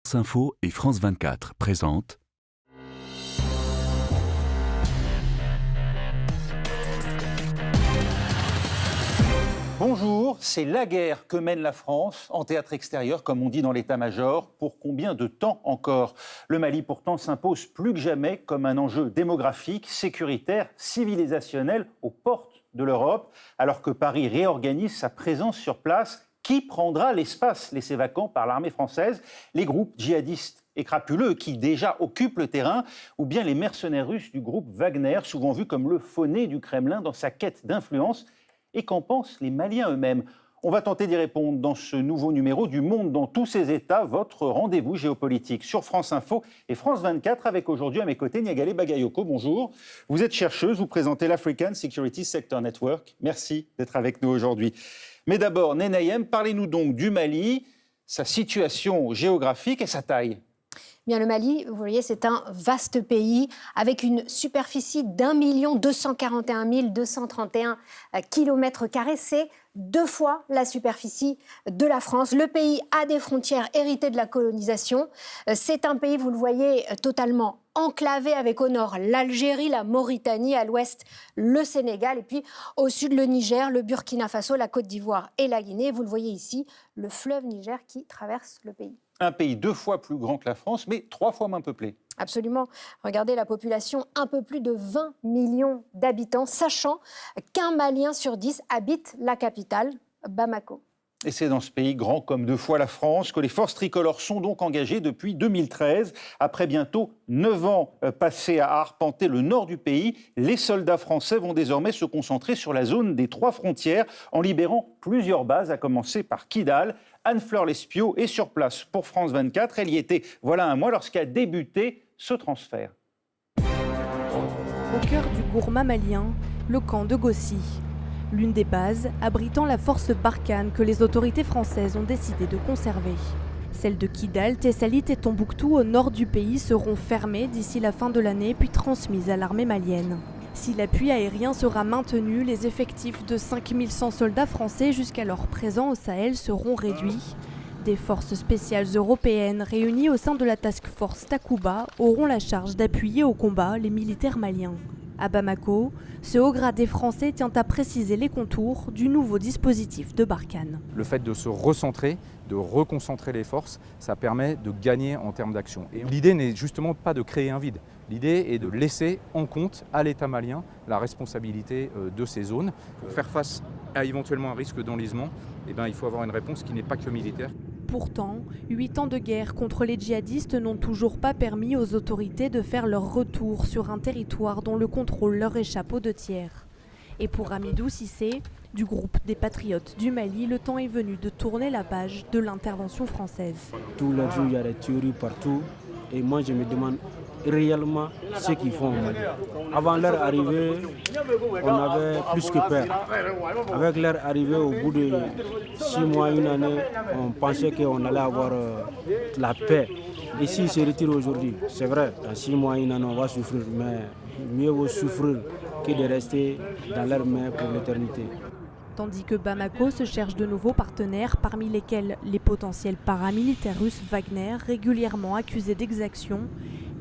France Info et France 24 présentent. Bonjour, c'est la guerre que mène la France en théâtre extérieur, comme on dit dans l'état-major. Pour combien de temps encore? Le Mali, pourtant, s'impose plus que jamais comme un enjeu démographique, sécuritaire, civilisationnel aux portes de l'Europe. Alors que Paris réorganise sa présence sur place, qui prendra l'espace laissé vacant par l'armée française? Les groupes djihadistes et crapuleux qui déjà occupent le terrain, ou bien les mercenaires russes du groupe Wagner, souvent vus comme le faux nez du Kremlin dans sa quête d'influence? Et qu'en pensent les Maliens eux-mêmes? On va tenter d'y répondre dans ce nouveau numéro du Monde dans tous ses états, votre rendez-vous géopolitique sur France Info et France 24, avec aujourd'hui à mes côtés Niagale Bagayoko. Bonjour. Vous êtes chercheuse, vous présentez l'African Security Sector Network. Merci d'être avec nous aujourd'hui. Mais d'abord, Nenayem, parlez-nous donc du Mali, sa situation géographique et sa taille. Bien, le Mali, vous voyez, c'est un vaste pays avec une superficie d'1 241 231 km². C'est 2 fois la superficie de la France. Le pays a des frontières héritées de la colonisation. C'est un pays, vous le voyez, totalement enclavé avec au nord l'Algérie, la Mauritanie, à l'ouest le Sénégal et puis au sud le Niger, le Burkina Faso, la Côte d'Ivoire et la Guinée. Vous le voyez ici, le fleuve Niger qui traverse le pays. Un pays 2 fois plus grand que la France, mais 3 fois moins peuplé. Absolument. Regardez la population, un peu plus de 20 millions d'habitants, sachant qu'un Malien sur 10 habite la capitale, Bamako. Et c'est dans ce pays grand comme 2 fois la France que les forces tricolores sont donc engagées depuis 2013. Après bientôt 9 ans passés à arpenter le nord du pays, les soldats français vont désormais se concentrer sur la zone des 3 frontières en libérant plusieurs bases, à commencer par Kidal. Anne-Fleur Lespio est sur place pour France 24. Elle y était voilà un mois lorsqu'a débuté ce transfert. Au cœur du Gourma malien, le camp de Gossi. L'une des bases abritant la force Barkhane que les autorités françaises ont décidé de conserver. Celles de Kidal, Tessalit et Tombouctou au nord du pays seront fermées d'ici la fin de l'année puis transmises à l'armée malienne. Si l'appui aérien sera maintenu, les effectifs de 5100 soldats français jusqu'alors présents au Sahel seront réduits. Des forces spéciales européennes réunies au sein de la Task Force Takuba auront la charge d'appuyer au combat les militaires maliens. À Bamako, ce haut gradé français tient à préciser les contours du nouveau dispositif de Barkhane. Le fait de se recentrer, de reconcentrer les forces, ça permet de gagner en termes d'action. Et l'idée n'est justement pas de créer un vide. L'idée est de laisser en compte à l'État malien la responsabilité de ces zones. Pour faire face à éventuellement un risque d'enlisement, il faut avoir une réponse qui n'est pas que militaire. Pourtant, 8 ans de guerre contre les djihadistes n'ont toujours pas permis aux autorités de faire leur retour sur un territoire dont le contrôle leur échappe aux 2 tiers. Et pour Hamidou Cissé, du groupe des Patriotes du Mali, le temps est venu de tourner la page de l'intervention française. Tous les jours, il y a des tueries partout. Et moi, je me demande réellement ce qu'ils font au Mali. Avant leur arrivée, on avait plus que peur. Avec leur arrivée, au bout de 6 mois, 1 année, on pensait qu'on allait avoir la paix. Et s'ils se retirent aujourd'hui, c'est vrai, dans 6 mois, 1 année, on va souffrir, mais mieux vaut souffrir que de rester dans leurs mains pour l'éternité. Tandis que Bamako se cherche de nouveaux partenaires, parmi lesquels les potentiels paramilitaires russes Wagner, régulièrement accusés d'exactions.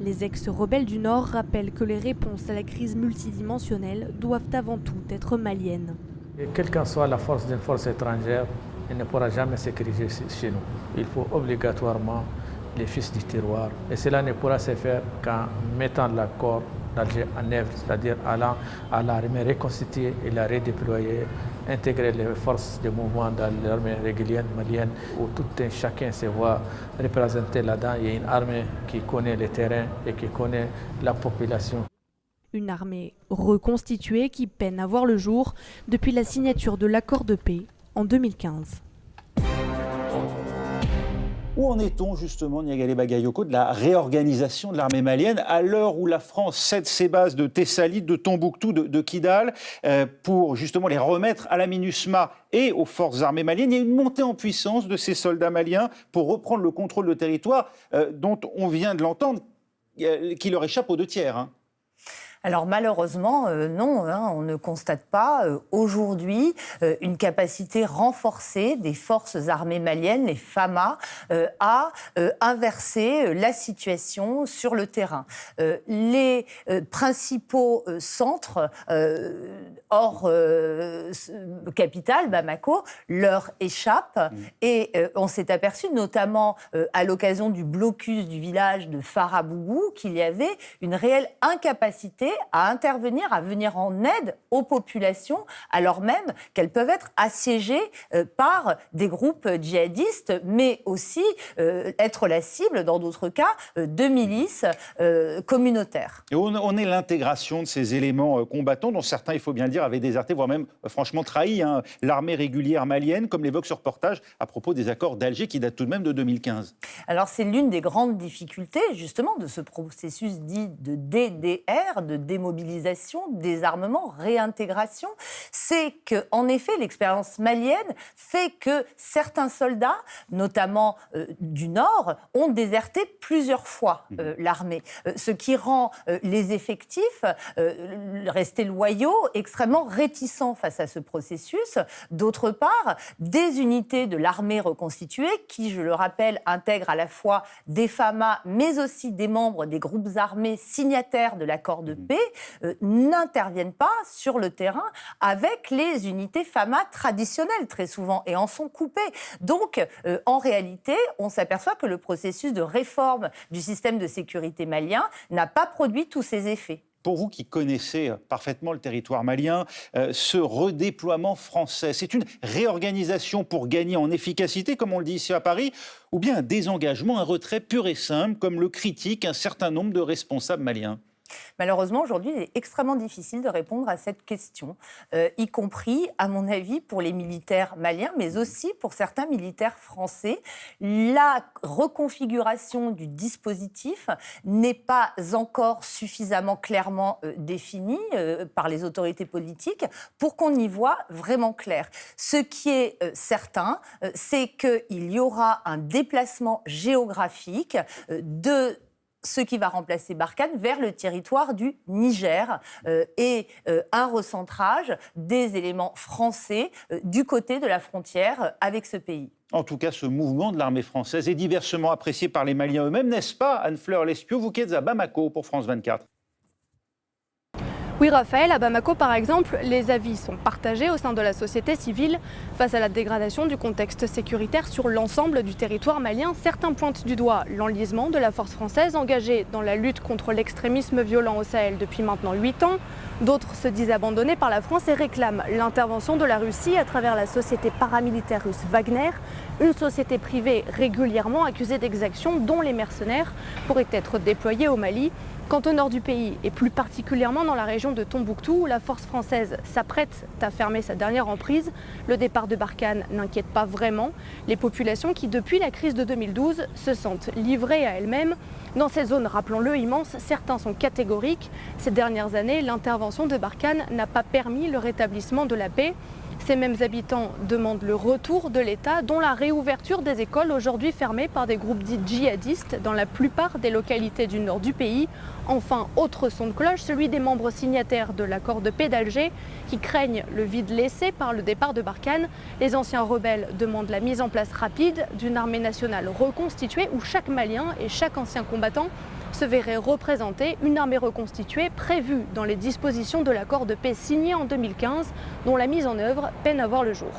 Les ex-rebelles du Nord rappellent que les réponses à la crise multidimensionnelle doivent avant tout être maliennes. Quelle qu'en soit la force d'une force étrangère, elle ne pourra jamais sécuriser chez nous. Il faut obligatoirement les fils du terroir. Et cela ne pourra se faire qu'en mettant l'accord d'Alger en œuvre, c'est-à-dire allant à l'armée reconstituée et la redéployer, intégrer les forces de mouvement dans l'armée régulière malienne où tout un chacun se voit représenté là-dedans. Il y a une armée qui connaît le terrain et qui connaît la population. Une armée reconstituée qui peine à voir le jour depuis la signature de l'accord de paix en 2015. Où en est-on justement, Niagale Bagayoko, de la réorganisation de l'armée malienne à l'heure où la France cède ses bases de Tessalit, de Tombouctou, de Kidal pour justement les remettre à la MINUSMA et aux forces armées maliennes? Il y a une montée en puissance de ces soldats maliens pour reprendre le contrôle de territoire dont on vient de l'entendre, qui leur échappe aux 2 tiers. Alors malheureusement, non, on ne constate pas aujourd'hui une capacité renforcée des forces armées maliennes, les FAMA, à inverser la situation sur le terrain. Les principaux centres hors capitale, Bamako, leur échappent et on s'est aperçu, notamment à l'occasion du blocus du village de Farabougou, qu'il y avait une réelle incapacité à intervenir, à venir en aide aux populations, alors même qu'elles peuvent être assiégées par des groupes djihadistes, mais aussi être la cible, dans d'autres cas, de milices communautaires. Et on est l'intégration de ces éléments combattants, dont certains, il faut bien le dire, avaient déserté, voire même franchement trahi l'armée régulière malienne, comme l'évoque ce reportage à propos des accords d'Alger qui datent tout de même de 2015. Alors c'est l'une des grandes difficultés, justement, de ce processus dit de DDR, de démobilisation, désarmement, réintégration, c'est qu'en effet, l'expérience malienne fait que certains soldats, notamment du Nord, ont déserté plusieurs fois l'armée, ce qui rend les effectifs restés loyaux, extrêmement réticents face à ce processus. D'autre part, des unités de l'armée reconstituée, qui, je le rappelle, intègrent à la fois des FAMA, mais aussi des membres des groupes armés signataires de l'accord de paix, n'interviennent pas sur le terrain avec les unités FAMA traditionnelles, très souvent, et en sont coupées. Donc, en réalité, on s'aperçoit que le processus de réforme du système de sécurité malien n'a pas produit tous ses effets. Pour vous qui connaissez parfaitement le territoire malien, ce redéploiement français, c'est une réorganisation pour gagner en efficacité, comme on le dit ici à Paris, ou bien un désengagement, un retrait pur et simple, comme le critiquent un certain nombre de responsables maliens ? Malheureusement, aujourd'hui, il est extrêmement difficile de répondre à cette question, y compris, à mon avis, pour les militaires maliens, mais aussi pour certains militaires français. La reconfiguration du dispositif n'est pas encore suffisamment clairement définie par les autorités politiques pour qu'on y voit vraiment clair. Ce qui est certain, c'est qu'il y aura un déplacement géographique de ce qui va remplacer Barkhane vers le territoire du Niger et un recentrage des éléments français du côté de la frontière avec ce pays. En tout cas, ce mouvement de l'armée française est diversement apprécié par les Maliens eux-mêmes, n'est-ce pas, Anne-Fleur Lespio, vous qui êtes à Bamako pour France 24 ? Oui, Raphaël, à Bamako, par exemple, les avis sont partagés au sein de la société civile face à la dégradation du contexte sécuritaire sur l'ensemble du territoire malien. Certains pointent du doigt l'enlisement de la force française engagée dans la lutte contre l'extrémisme violent au Sahel depuis maintenant 8 ans. D'autres se disent abandonnés par la France et réclament l'intervention de la Russie à travers la société paramilitaire russe Wagner, une société privée régulièrement accusée d'exactions dont les mercenaires pourraient être déployés au Mali. Quant au nord du pays, et plus particulièrement dans la région de Tombouctou, où la force française s'apprête à fermer sa dernière emprise, le départ de Barkhane n'inquiète pas vraiment les populations qui, depuis la crise de 2012, se sentent livrées à elles-mêmes. Dans ces zones, rappelons-le, immenses, certains sont catégoriques. Ces dernières années, l'intervention de Barkhane n'a pas permis le rétablissement de la paix. Ces mêmes habitants demandent le retour de l'État, dont la réouverture des écoles aujourd'hui fermées par des groupes dits djihadistes dans la plupart des localités du nord du pays. Enfin, autre son de cloche, celui des membres signataires de l'accord de paix d'Alger qui craignent le vide laissé par le départ de Barkhane. Les anciens rebelles demandent la mise en place rapide d'une armée nationale reconstituée où chaque Malien et chaque ancien combattant se verrait représenter, une armée reconstituée prévue dans les dispositions de l'accord de paix signé en 2015, dont la mise en œuvre peine à voir le jour.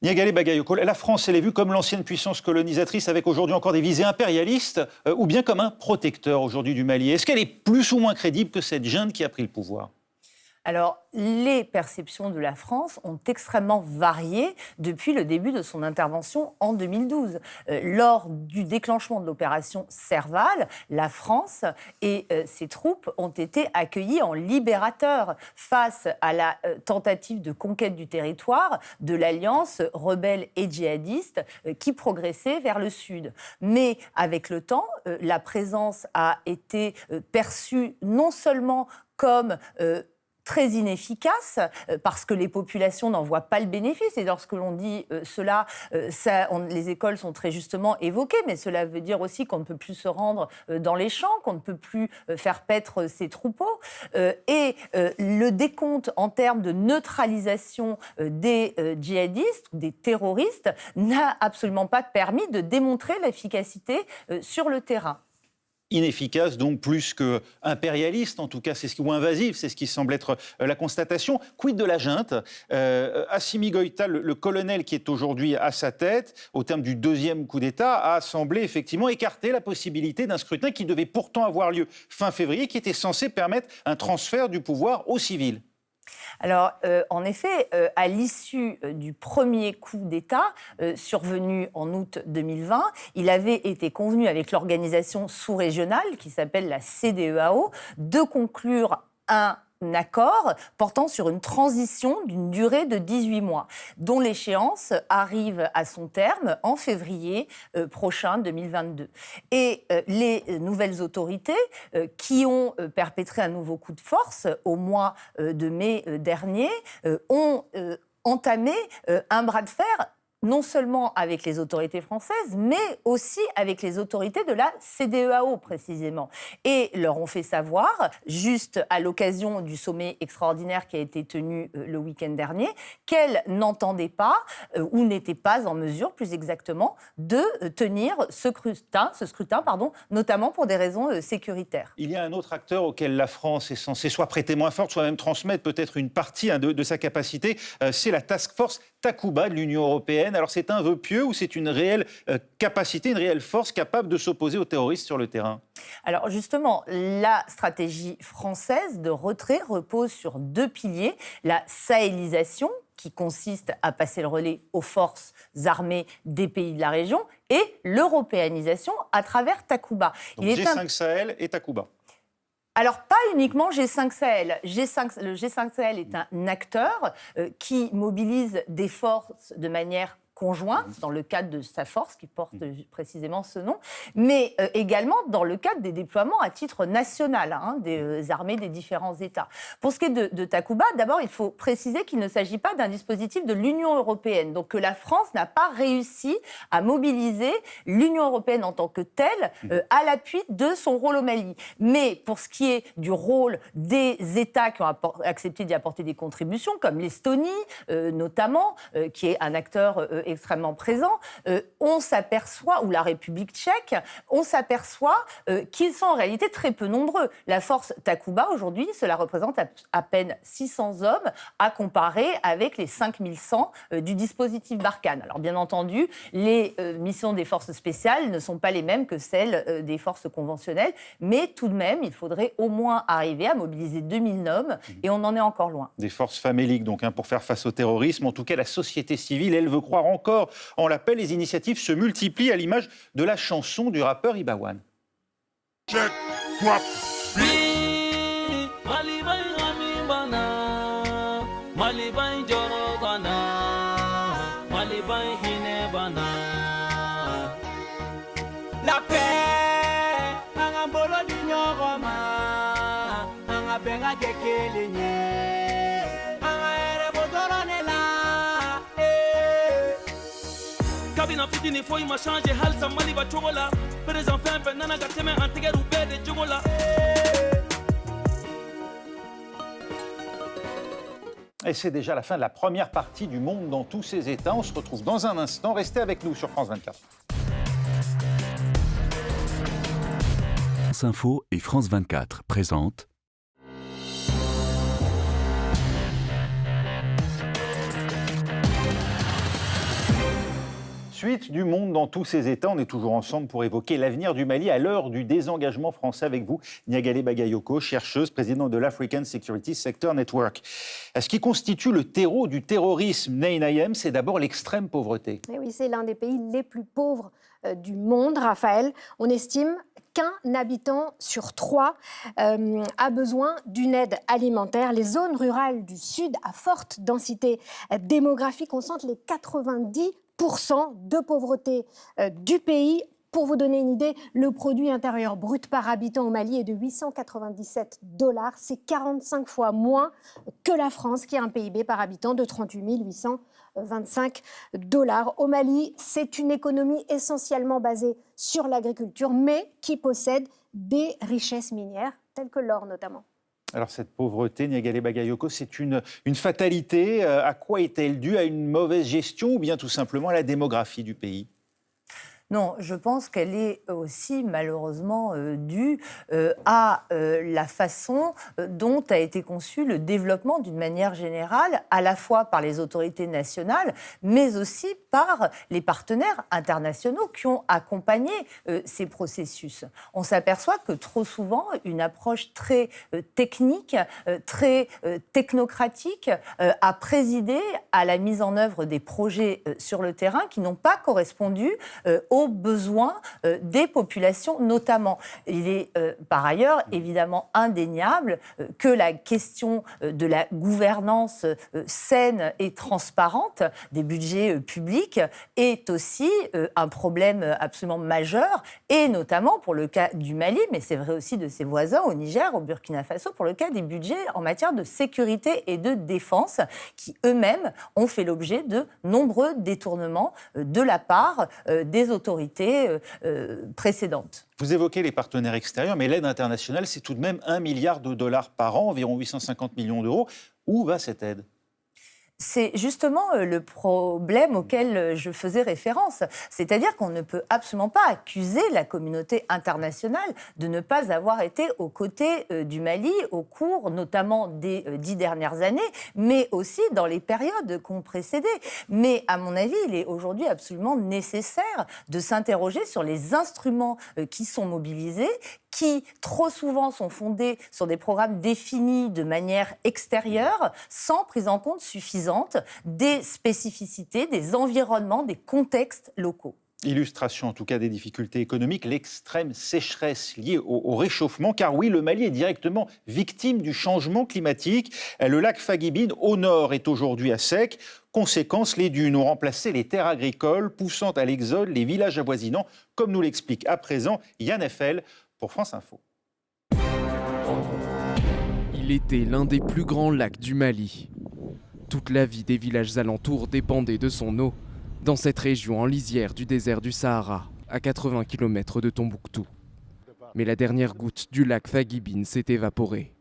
Niagalé Bagayoko, la France, elle est vue comme l'ancienne puissance colonisatrice avec aujourd'hui encore des visées impérialistes ou bien comme un protecteur aujourd'hui du Mali. Est-ce qu'elle est plus ou moins crédible que cette junte qui a pris le pouvoir ? Alors, les perceptions de la France ont extrêmement varié depuis le début de son intervention en 2012. Lors du déclenchement de l'opération Serval, la France et ses troupes ont été accueillies en libérateurs face à la tentative de conquête du territoire de l'alliance rebelle et djihadiste qui progressait vers le sud. Mais avec le temps, la présence a été perçue non seulement comme très inefficace parce que les populations n'en voient pas le bénéfice. Et lorsque l'on dit cela, les écoles sont très justement évoquées, mais cela veut dire aussi qu'on ne peut plus se rendre dans les champs, qu'on ne peut plus faire paître ses troupeaux. Et le décompte en termes de neutralisation des djihadistes, des terroristes, n'a absolument pas permis de démontrer l'efficacité sur le terrain. Inefficace, donc plus que impérialiste, en tout cas, ou invasif, c'est ce qui semble être la constatation. Quid de la junte? Assimi Goïta, le colonel qui est aujourd'hui à sa tête, au terme du deuxième coup d'État, a semblé effectivement écarter la possibilité d'un scrutin qui devait pourtant avoir lieu fin février, qui était censé permettre un transfert du pouvoir aux civils. Alors, en effet, à l'issue du premier coup d'État, survenu en août 2020, il avait été convenu avec l'organisation sous-régionale, qui s'appelle la CEDEAO, de conclure un accord portant sur une transition d'une durée de 18 mois, dont l'échéance arrive à son terme en février prochain 2022. Et les nouvelles autorités qui ont perpétré un nouveau coup de force au mois de mai dernier ont entamé un bras de fer non seulement avec les autorités françaises, mais aussi avec les autorités de la CEDEAO, précisément. Et leur ont fait savoir, juste à l'occasion du sommet extraordinaire qui a été tenu le week-end dernier, qu'elles n'entendaient pas, ou n'étaient pas en mesure, plus exactement, de tenir ce scrutin, notamment pour des raisons sécuritaires. Il y a un autre acteur auquel la France est censée soit prêter main forte, soit même transmettre peut-être une partie de sa capacité, c'est la Task Force Takuba de l'Union européenne. Alors c'est un vœu pieux ou c'est une réelle capacité, une réelle force capable de s'opposer aux terroristes sur le terrain? Alors justement, la stratégie française de retrait repose sur deux piliers. La sahélisation, qui consiste à passer le relais aux forces armées des pays de la région, et l'européanisation à travers Takuba. Donc G5 Sahel et Takuba. Alors, pas uniquement G5 Sahel. Le G5 Sahel est un acteur qui mobilise des forces de manière conjointe, dans le cadre de sa force, qui porte précisément ce nom, mais également dans le cadre des déploiements à titre national des armées des différents États. Pour ce qui est de Takuba, d'abord, il faut préciser qu'il ne s'agit pas d'un dispositif de l'Union européenne, donc que la France n'a pas réussi à mobiliser l'Union européenne en tant que telle à l'appui de son rôle au Mali. Mais pour ce qui est du rôle des États qui ont accepté d'y apporter des contributions, comme l'Estonie notamment, qui est un acteur extrêmement présent, on s'aperçoit, ou la République tchèque, on s'aperçoit qu'ils sont en réalité très peu nombreux. La force Takuba, aujourd'hui, cela représente à peine 600 hommes, à comparer avec les 5100 du dispositif Barkhane. Alors bien entendu, les missions des forces spéciales ne sont pas les mêmes que celles des forces conventionnelles, mais tout de même, il faudrait au moins arriver à mobiliser 2000 hommes, et on en est encore loin. Des forces faméliques, donc, pour faire face au terrorisme. En tout cas, la société civile, elle veut croire encore en la paix. Les initiatives se multiplient à l'image de la chanson du rappeur Ibawan. La paix, kabina fitini foi ma changer halsa mali ba chogola président fin nana ga teme antigeru bede chogola. Et c'est déjà la fin de la première partie du Monde dans tous ses états. On se retrouve dans un instant. Restez avec nous sur France 24. France Info et France 24 présentent Suite du Monde dans tous ses états, on est toujours ensemble pour évoquer l'avenir du Mali à l'heure du désengagement français avec vous. Niagale Bagayoko, chercheuse, présidente de l'African Security Sector Network. Ce qui constitue le terreau du terrorisme NAIM, c'est d'abord l'extrême pauvreté. Et oui, c'est l'un des pays les plus pauvres du monde, Raphaël. On estime qu'un habitant sur 3 a besoin d'une aide alimentaire. Les zones rurales du Sud à forte densité démographique concentrent les 90% de pauvreté du pays. Pour vous donner une idée, le produit intérieur brut par habitant au Mali est de 897 $. C'est 45 fois moins que la France, qui a un PIB par habitant de 38 825 $. Au Mali, c'est une économie essentiellement basée sur l'agriculture, mais qui possède des richesses minières, telles que l'or notamment. Alors cette pauvreté, Niagalé Bagayoko, c'est une fatalité. À quoi est-elle due? À une mauvaise gestion ou bien tout simplement à la démographie du pays? Non, je pense qu'elle est aussi malheureusement due à la façon dont a été conçu le développement d'une manière générale, à la fois par les autorités nationales, mais aussi par les partenaires internationaux qui ont accompagné ces processus. On s'aperçoit que trop souvent, une approche très technique, très technocratique a présidé à la mise en œuvre des projets sur le terrain qui n'ont pas correspondu aux besoins des populations notamment. Il est par ailleurs évidemment indéniable que la question de la gouvernance saine et transparente des budgets publics est aussi un problème absolument majeur, et notamment pour le cas du Mali, mais c'est vrai aussi de ses voisins au Niger, au Burkina Faso, pour le cas des budgets en matière de sécurité et de défense, qui eux-mêmes ont fait l'objet de nombreux détournements de la part des autorités précédentes. Vous évoquez les partenaires extérieurs, mais l'aide internationale, c'est tout de même 1 milliard de dollars par an, environ 850 millions d'euros. Où va cette aide ? C'est justement le problème auquel je faisais référence. C'est-à-dire qu'on ne peut absolument pas accuser la communauté internationale de ne pas avoir été aux côtés du Mali au cours notamment des 10 dernières années, mais aussi dans les périodes qui ont précédé. Mais à mon avis, il est aujourd'hui absolument nécessaire de s'interroger sur les instruments qui sont mobilisés, qui trop souvent sont fondés sur des programmes définis de manière extérieure, sans prise en compte suffisante des spécificités, des environnements, des contextes locaux. Illustration en tout cas des difficultés économiques, l'extrême sécheresse liée au réchauffement, car oui, le Mali est directement victime du changement climatique. Le lac Fagibine au nord est aujourd'hui à sec. Conséquence, les dunes ont remplacé les terres agricoles, poussant à l'exode les villages avoisinants, comme nous l'explique à présent Yann Eiffel pour France Info. Il était l'un des plus grands lacs du Mali. Toute la vie des villages alentours dépendait de son eau, dans cette région en lisière du désert du Sahara, à 80 km de Tombouctou. Mais la dernière goutte du lac Fagibine s'est évaporée.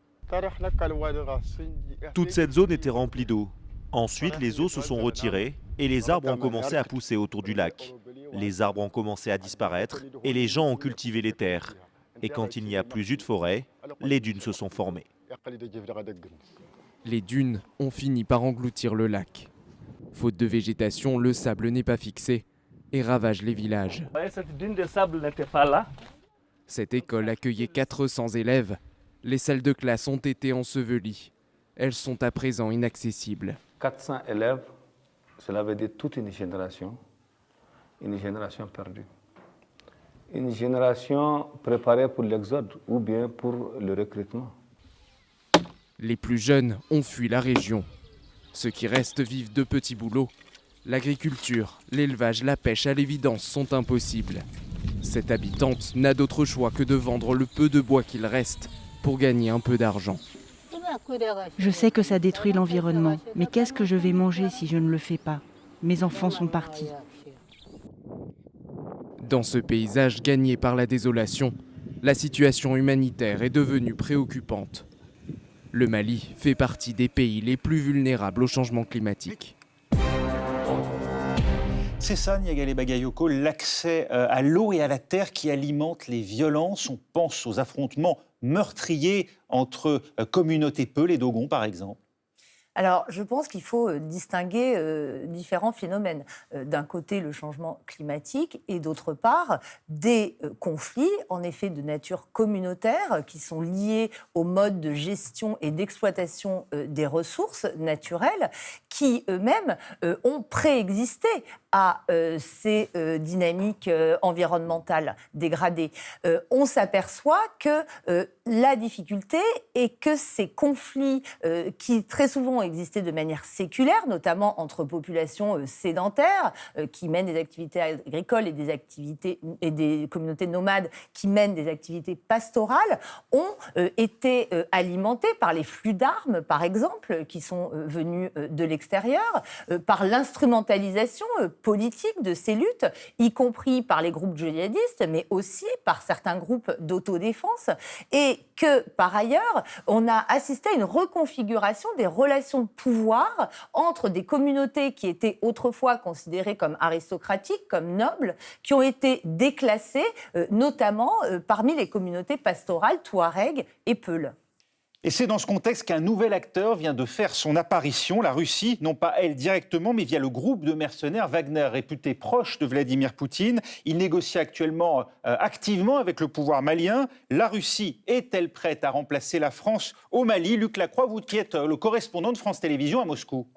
Toute cette zone était remplie d'eau. Ensuite, les eaux se sont retirées et les arbres ont commencé à pousser autour du lac. Les arbres ont commencé à disparaître et les gens ont cultivé les terres. Et quand il n'y a plus eu de forêt, les dunes se sont formées. Les dunes ont fini par engloutir le lac. Faute de végétation, le sable n'est pas fixé et ravage les villages. Cette dune de sable n'était pas là. Cette école accueillait 400 élèves. Les salles de classe ont été ensevelies. Elles sont à présent inaccessibles. 400 élèves, cela veut dire toute une génération perdue. Une génération préparée pour l'exode ou bien pour le recrutement. Les plus jeunes ont fui la région. Ceux qui restent vivent de petits boulots. L'agriculture, l'élevage, la pêche à l'évidence sont impossibles. Cette habitante n'a d'autre choix que de vendre le peu de bois qu'il reste pour gagner un peu d'argent. Je sais que ça détruit l'environnement, mais qu'est-ce que je vais manger si je ne le fais pas? Mes enfants sont partis. Dans ce paysage gagné par la désolation, la situation humanitaire est devenue préoccupante. Le Mali fait partie des pays les plus vulnérables au changement climatique. C'est ça, Niagalé Bagayoko, l'accès à l'eau et à la terre qui alimente les violences. On pense aux affrontements meurtriers entre communautés Peul et Dogon, par exemple. Alors, je pense qu'il faut distinguer différents phénomènes. D'un côté, le changement climatique et d'autre part, des conflits, en effet, de nature communautaire qui sont liés au mode de gestion et d'exploitation des ressources naturelles qui, eux-mêmes, ont préexisté à ces dynamiques environnementales dégradées. On s'aperçoit que la difficulté est que ces conflits qui très souvent existaient de manière séculaire, notamment entre populations sédentaires qui mènent des activités agricoles et des communautés nomades qui mènent des activités pastorales, ont été alimentés par les flux d'armes, par exemple, qui sont venus de l'extérieur, par l'instrumentalisation politique de ces luttes, y compris par les groupes djihadistes, mais aussi par certains groupes d'autodéfense, et que, par ailleurs, on a assisté à une reconfiguration des relations de pouvoir entre des communautés qui étaient autrefois considérées comme aristocratiques, comme nobles, qui ont été déclassées, notamment parmi les communautés pastorales, Touareg et Peuls. Et c'est dans ce contexte qu'un nouvel acteur vient de faire son apparition, la Russie, non pas elle directement, mais via le groupe de mercenaires Wagner, réputé proche de Vladimir Poutine. Il négocie actuellement activement avec le pouvoir malien. La Russie est-elle prête à remplacer la France au Mali? Luc Lacroix, vous qui êtes le correspondant de France Télévisions à Moscou.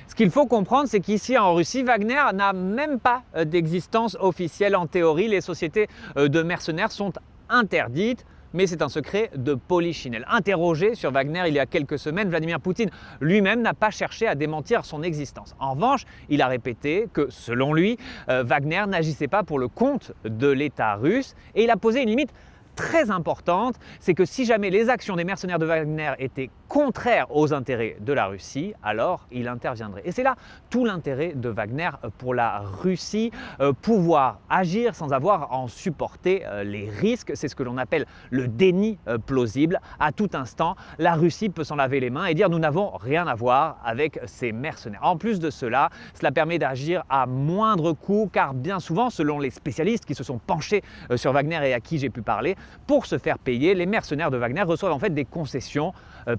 Ce qu'il faut comprendre, c'est qu'ici en Russie, Wagner n'a même pas d'existence officielle. En théorie, les sociétés de mercenaires sont interdites. Mais c'est un secret de Polichinelle. Interrogé sur Wagner il y a quelques semaines, Vladimir Poutine lui-même n'a pas cherché à démentir son existence. En revanche, il a répété que, selon lui, Wagner n'agissait pas pour le compte de l'État russe et il a posé une limite très importante, c'est que si jamais les actions des mercenaires de Wagner étaient contraires aux intérêts de la Russie, alors il interviendrait. Et c'est là tout l'intérêt de Wagner pour la Russie, pouvoir agir sans avoir à en supporter les risques. C'est ce que l'on appelle le déni plausible. À tout instant, la Russie peut s'en laver les mains et dire nous n'avons rien à voir avec ces mercenaires. En plus de cela, cela permet d'agir à moindre coût, car bien souvent, selon les spécialistes qui se sont penchés sur Wagner et à qui j'ai pu parler, pour se faire payer, les mercenaires de Wagner reçoivent en fait des concessions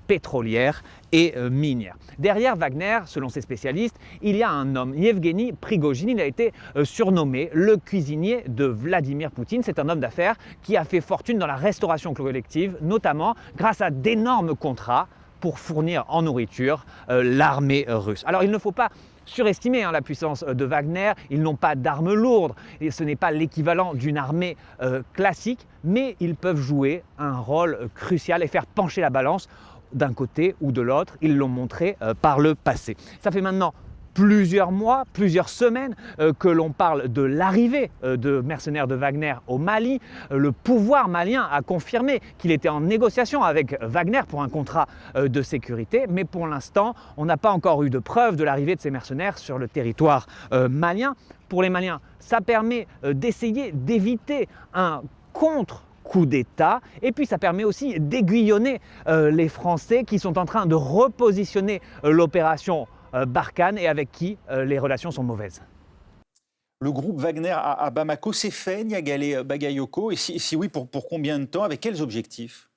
pétrolières et minières. Derrière Wagner, selon ces spécialistes, il y a un homme, Yevgeny Prigojine. Il a été surnommé le cuisinier de Vladimir Poutine. C'est un homme d'affaires qui a fait fortune dans la restauration collective, notamment grâce à d'énormes contrats pour fournir en nourriture l'armée russe. Alors il ne faut pas surestimer la puissance de Wagner. Ils n'ont pas d'armes lourdes et ce n'est pas l'équivalent d'une armée classique, mais ils peuvent jouer un rôle crucial et faire pencher la balance d'un côté ou de l'autre. Ils l'ont montré par le passé. Ça fait maintenant plusieurs mois, plusieurs semaines que l'on parle de l'arrivée de mercenaires de Wagner au Mali. Le pouvoir malien a confirmé qu'il était en négociation avec Wagner pour un contrat de sécurité, mais pour l'instant, on n'a pas encore eu de preuve de l'arrivée de ces mercenaires sur le territoire malien. Pour les Maliens, ça permet d'essayer d'éviter un coup d'État, et puis ça permet aussi d'aiguillonner les Français qui sont en train de repositionner l'opération Barkhane et avec qui les relations sont mauvaises. Le groupe Wagner à Bamako, c'est fait, Niagale Bagayoko, et si oui, pour combien de temps, avec quels objectifs?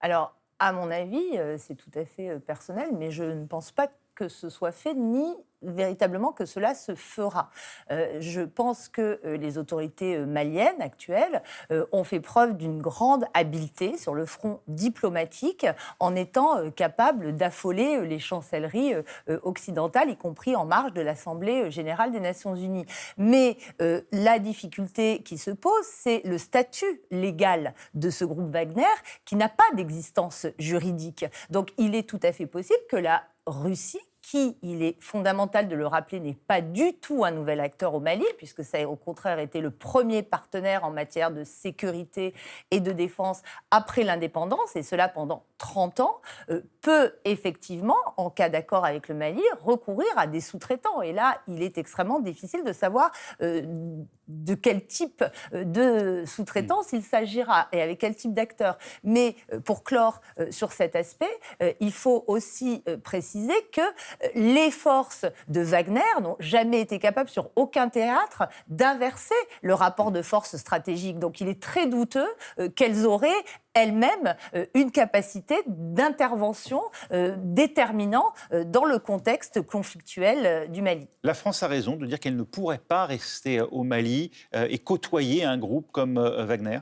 Alors, à mon avis, c'est tout à fait personnel, mais je ne pense pas que ce soit fait, ni véritablement que cela se fera. Je pense que les autorités maliennes actuelles ont fait preuve d'une grande habileté sur le front diplomatique en étant capables d'affoler les chancelleries occidentales, y compris en marge de l'Assemblée générale des Nations Unies. Mais la difficulté qui se pose, c'est le statut légal de ce groupe Wagner qui n'a pas d'existence juridique. Donc il est tout à fait possible que la Russie, qui, il est fondamental de le rappeler, n'est pas du tout un nouvel acteur au Mali, puisque ça a au contraire été le premier partenaire en matière de sécurité et de défense après l'indépendance, et cela pendant 30 ans, peut effectivement, en cas d'accord avec le Mali, recourir à des sous-traitants. Et là, il est extrêmement difficile de savoir de quel type de sous-traitance il s'agira et avec quel type d'acteur. Mais pour clore sur cet aspect, il faut aussi préciser que les forces de Wagner n'ont jamais été capables sur aucun théâtre d'inverser le rapport de force stratégique. Donc il est très douteux qu'elles auraient elles-mêmes une capacité d'intervention déterminant dans le contexte conflictuel du Mali. La France a raison de dire qu'elle ne pourrait pas rester au Mali et côtoyer un groupe comme Wagner?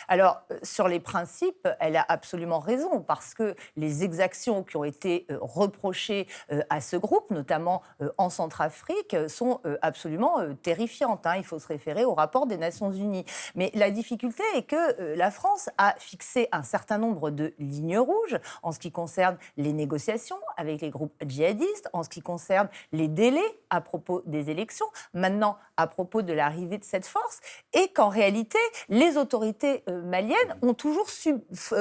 Alors, sur les principes, elle a absolument raison, parce que les exactions qui ont été reprochées à ce groupe, notamment en Centrafrique, sont absolument terrifiantes. Il faut se référer au rapport des Nations Unies. Mais la difficulté est que la France a fixé un certain nombre de lignes rouges en ce qui concerne les négociations avec les groupes djihadistes, en ce qui concerne les délais à propos des élections, maintenant à propos de l'arrivée de cette force, et qu'en réalité, les autorités maliennes ont toujours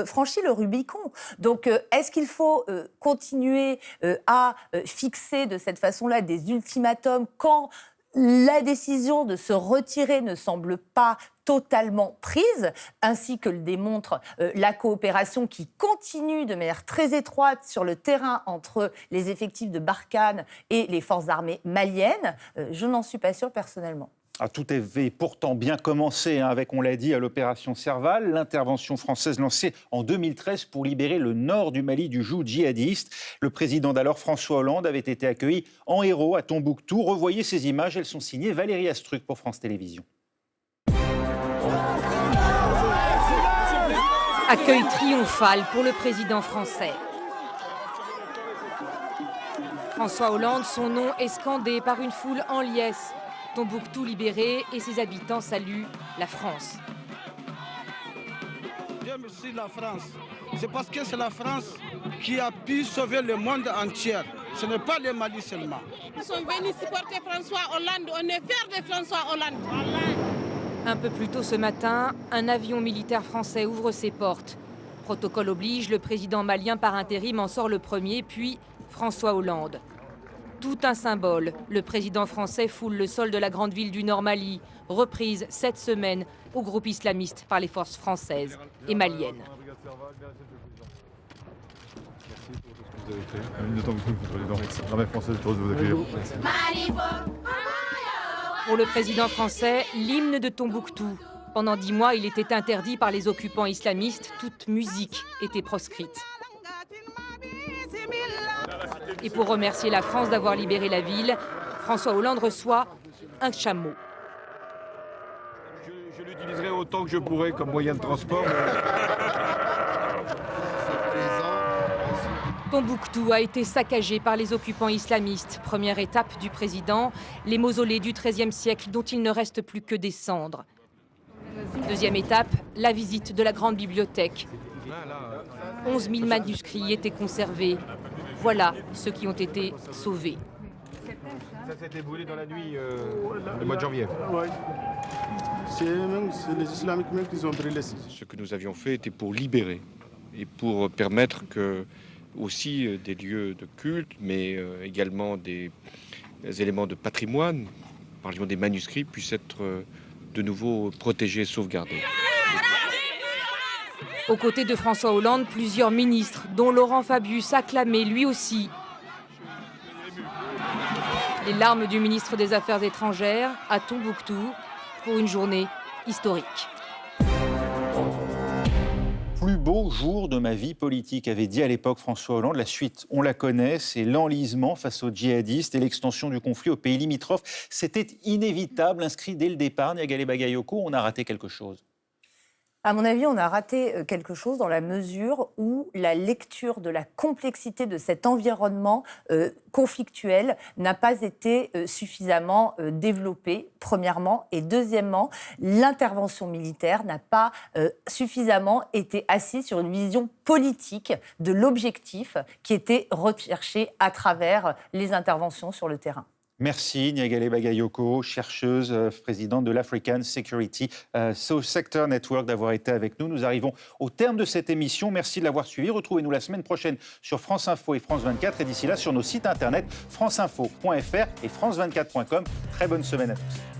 franchi le Rubicon. Donc, est-ce qu'il faut continuer à fixer de cette façon-là des ultimatums quand la décision de se retirer ne semble pas totalement prise, ainsi que le démontre la coopération qui continue de manière très étroite sur le terrain entre les effectifs de Barkhane et les forces armées maliennes? Je n'en suis pas sûre personnellement. Tout avait pourtant bien commencé avec, on l'a dit, à l'opération Serval, l'intervention française lancée en 2013 pour libérer le nord du Mali du joug djihadiste. Le président d'alors, François Hollande, avait été accueilli en héros à Tombouctou. Revoyez ces images, elles sont signées Valérie Astruc pour France Télévisions. Accueil triomphal pour le président français. François Hollande, son nom est scandé par une foule en liesse. Tombouctou libéré et ses habitants saluent la France. Dieu merci la France. C'est parce que c'est la France qui a pu sauver le monde entier. Ce n'est pas le Mali seulement. Nous sommes venus supporter François Hollande. On est fiers de François Hollande. Un peu plus tôt ce matin, un avion militaire français ouvre ses portes. Protocole oblige, le président malien par intérim en sort le premier, puis François Hollande. Tout un symbole. Le président français foule le sol de la grande ville du Nord Mali, reprise cette semaine au groupe islamiste par les forces françaises et maliennes. Pour le président français, l'hymne de Tombouctou. Pendant 10 mois, il était interdit par les occupants islamistes. Toute musique était proscrite. Et pour remercier la France d'avoir libéré la ville, François Hollande reçoit un chameau. Je l'utiliserai autant que je pourrai comme moyen de transport. Tombouctou a été saccagé par les occupants islamistes. Première étape du président, les mausolées du XIIIe siècle dont il ne reste plus que des cendres. Deuxième étape, la visite de la grande bibliothèque. 11 000 manuscrits étaient conservés. Voilà ceux qui ont été sauvés. Ça s'est déboulé dans la nuit du mois de janvier. C'est les islamiques même qui ont brûlé. Ce que nous avions fait était pour libérer et pour permettre que aussi des lieux de culte, mais également des éléments de patrimoine, par exemple des manuscrits, puissent être de nouveau protégés et sauvegardés. Aux côtés de François Hollande, plusieurs ministres, dont Laurent Fabius, acclamé lui aussi. Les larmes du ministre des Affaires étrangères à Tombouctou pour une journée historique. Plus beau jour de ma vie politique, avait dit à l'époque François Hollande. La suite, on la connaît, c'est l'enlisement face aux djihadistes et l'extension du conflit aux pays limitrophes. C'était inévitable, inscrit dès le départ. Niagalé Bagayoko, on a raté quelque chose. À mon avis, on a raté quelque chose dans la mesure où la lecture de la complexité de cet environnement conflictuel n'a pas été suffisamment développée, premièrement. Et deuxièmement, l'intervention militaire n'a pas suffisamment été assise sur une vision politique de l'objectif qui était recherché à travers les interventions sur le terrain. Merci Niagalé Bagayoko, chercheuse, présidente de l'African Security Sector Network, d'avoir été avec nous. Nous arrivons au terme de cette émission. Merci de l'avoir suivi. Retrouvez-nous la semaine prochaine sur France Info et France 24 et d'ici là sur nos sites internet franceinfo.fr et france24.com. Très bonne semaine à tous.